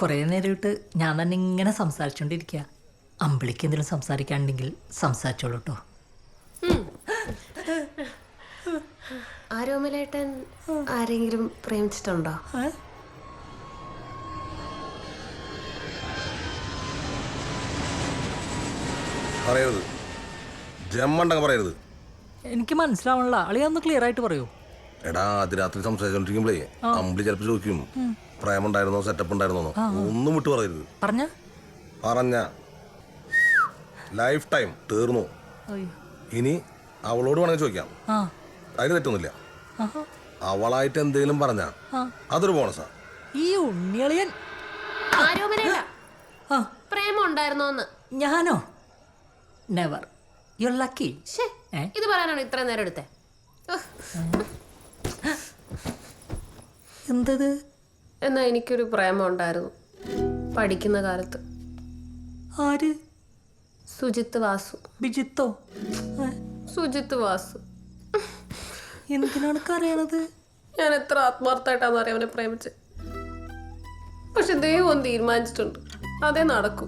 കുറേ നേരമായിട്ട് ഞാൻ തന്നെ ഇങ്ങനെ സംസാരിച്ചോണ്ടിരിക്കുക. അമ്പിളിക്ക് എന്തെങ്കിലും സംസാരിക്കാനുണ്ടെങ്കിൽ സംസാരിച്ചോളൂ കേട്ടോ. ആരോമലേട്ടൻ ആരെങ്കിലും പ്രേമിച്ചിട്ടുണ്ടോ? പറയരുത്, ജമ്മണ്ടങ്ങ് പറയരുത്. എനിക്ക് മനസ്സിലാവണല്ല, അളിയൊന്ന് ക്ലിയർ ആയിട്ട് പറയൂ. എടാ അത് രാത്രി സംസാരിച്ചോണ്ടിരിക്കുമ്പോഴേ അമ്പിളി ചിലപ്പോൾ ചോദിക്കും പ്രേമുണ്ടായിരുന്നോ സെറ്റപ്പ് ഉണ്ടായിരുന്നോ. ഒന്നും വിട്ടു പറയരുത്. പറഞ്ഞ ലൈഫ് ടൈം തീർന്നു. ഇനി അവളോട് വേണമെങ്കിൽ ചോദിക്കാം, അതിന് തെറ്റൊന്നുമില്ല. അവളായിട്ട് എന്തെങ്കിലും പറഞ്ഞ അതൊരു ബോണസാ. ഈ ഉണ്ണിയളിയൻ പ്രേമം ഉണ്ടായിരുന്നോന്ന്? ഞാനോ? നെവർ. You lucky. ഇത് പറയാനാണ് ഇത്ര നേരം എടുത്തേ? എന്തത്? എന്നാ എനിക്കൊരു പ്രേമം ഉണ്ടായിരുന്നു പഠിക്കുന്ന കാലത്ത്. ആര്? സുജിത്ത് വാസു. ബിജിത്തോ? സുജിത്ത് വാസു. എന്തിനാണ് അറിയണത്? ഞാൻ എത്ര ആത്മാർത്ഥമായിട്ടാന്ന് അറിയാം അവനെ പ്രേമിച്ച്. പക്ഷെ ദൈവം തീരുമാനിച്ചിട്ടുണ്ട്, അതേ നടക്കൂ.